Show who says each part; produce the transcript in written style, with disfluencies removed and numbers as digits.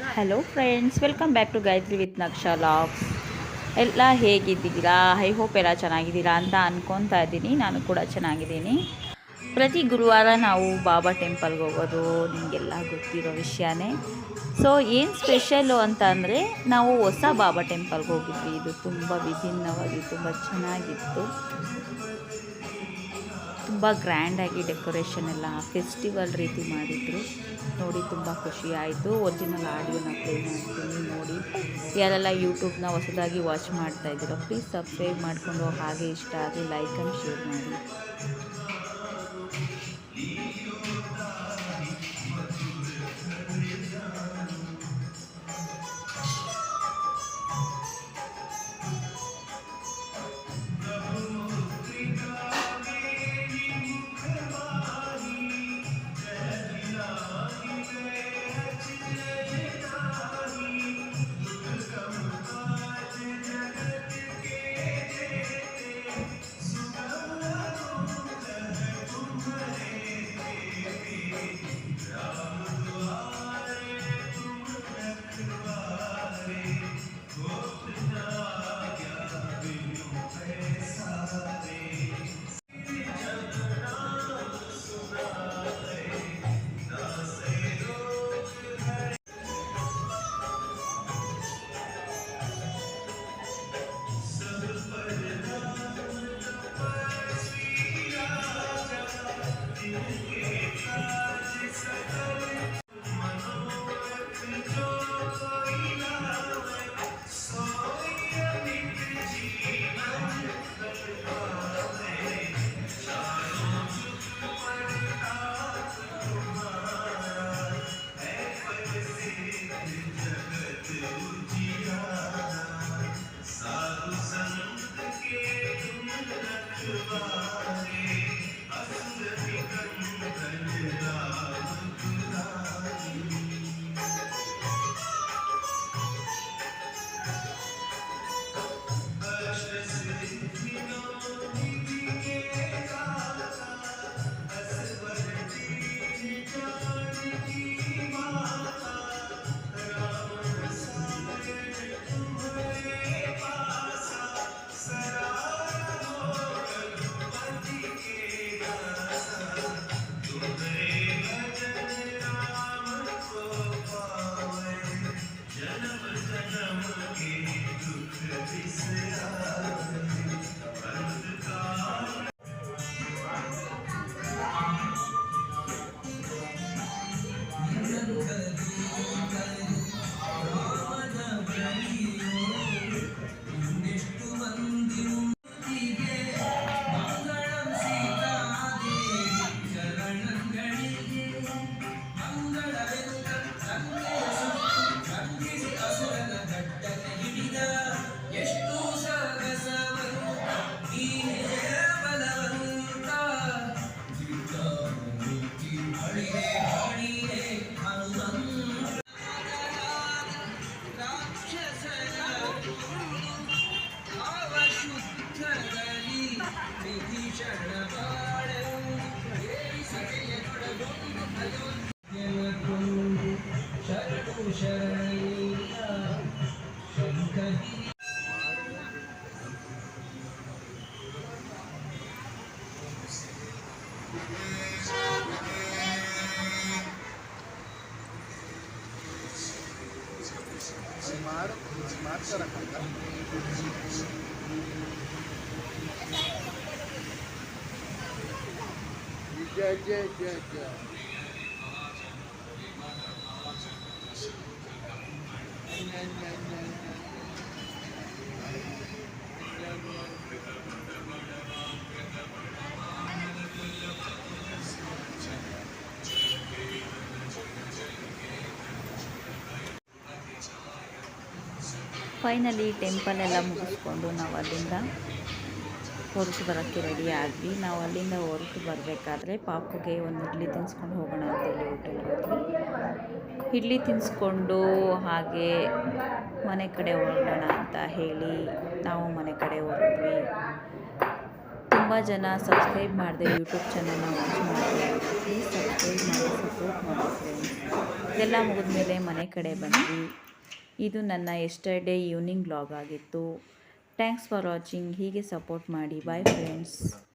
Speaker 1: Hello friends, welcome back to Gayatri with Naksha logs. ಎಲ್ಲ ಹೇಗಿದ್ದೀರಾ? I hope ಎಲ್ಲ ಚೆನ್ನಾಗಿದ್ದೀರಾ ಅಂತ ಅಂದ್ಕೊತಾ ಇದ್ದೀನಿ. ನಾನು ಕೂಡ ಚೆನ್ನಾಗಿದ್ದೀನಿ. ಪ್ರತಿ ಗುರುವಾರ ನಾವು ಬಾಬಾ ಟೆಂಪಲ್ಗೆ ಹೋಗೋದು ನಿಮಗೆಲ್ಲ ಗೊತ್ತಿರೋ ವಿಷಯನೇ. ಸೊ ಏನು ಸ್ಪೆಷಲ್ಲು ಅಂತ ಅಂದರೆ, ನಾವು ಹೊಸ ಬಾಬಾ ಟೆಂಪಲ್ಗೆ ಹೋಗಿದ್ವಿ. ಇದು ತುಂಬ ವಿಭಿನ್ನವಾಗಿ ತುಂಬ ಚೆನ್ನಾಗಿತ್ತು. ತುಂಬ ಗ್ರ್ಯಾಂಡಾಗಿ ಡೆಕೋರೇಷನ್ ಎಲ್ಲ ಫೆಸ್ಟಿವಲ್ ರೀತಿ ಮಾಡಿದರು. ನೋಡಿ ತುಂಬ ಖುಷಿ ಆಯಿತು. ಒರಿಜಿನಲ್ ಆಡಿಯೋನ ಪ್ಲೇ ಮಾಡ್ತೀನಿ ನೋಡಿ. ಯಾರೆಲ್ಲ ಯೂಟ್ಯೂಬ್ನ ಹೊಸದಾಗಿ ವಾಚ್ ಮಾಡ್ತಾಯಿದ್ದೀರೋ ಪ್ಲೀಸ್ ಸಬ್ಸ್ಕ್ರೈಬ್ ಮಾಡಿಕೊಂಡು, ಹಾಗೆ ಇಷ್ಟ ಆದರೆ ಲೈಕ್ ಆ್ಯಂಡ್ ಶೇರ್ ಮಾಡಿ. ಫೈನಲಿ ಟೆಂಪಲ್ ಎಲ್ಲ ಮುಗಿಸ್ಕೊಂಡು ನಾವು ಅಲ್ಲಿಂದ ಹೊರಟು ಬರೋಕ್ಕೆ ರೆಡಿ ಆದ್ವಿ. ನಾವು ಅಲ್ಲಿಂದ ಹೊರಟು ಬರಬೇಕಾದ್ರೆ ಪಾಪುಗೆ ಒಂದು ಇಡ್ಲಿ ತಿನ್ನಿಸ್ಕೊಂಡು ಹೋಗೋಣ ಅಂತೇಳಿ ಹೋಟೆಲ್ಗೆ ಹೋದ್ವಿ. ಇಡ್ಲಿ ತಿನ್ನಿಸ್ಕೊಂಡು ಹಾಗೆ ಮನೆ ಕಡೆ ಹೊರಡೋಣ ಅಂತ ಹೇಳಿ ನಾವು ಮನೆ ಕಡೆ ಹೊರಟ್ವಿ. ತುಂಬ ಜನ ಸಬ್ಸ್ಕ್ರೈಬ್ ಮಾಡಿದೆ ಯೂಟ್ಯೂಬ್ ಚಾನಲ್ನ ವಾಚ್ ಮಾಡಿ, ಪ್ಲೀಸ್ ಸಬ್ಸ್ಕ್ರೈಬ್ ಮಾಡಿ. ಸಪೋರ್ಟ್ ಮಾಡಿ ಫ್ರೆಂಡ್ಸ್. ಇದೆಲ್ಲ ಮುಗಿದ್ಮೇಲೆ ಮನೆ ಕಡೆ ಬಂದ್ವಿ. ಇದು ನನ್ನ ಎಸ್ಟರ್ಡೇ ಈವ್ನಿಂಗ್ ವ್ಲಾಗ್ ಆಗಿತ್ತು. Thanks for watching. ಹೀಗೆ ಸಪೋರ್ಟ್ ಮಾಡಿ. Bye friends.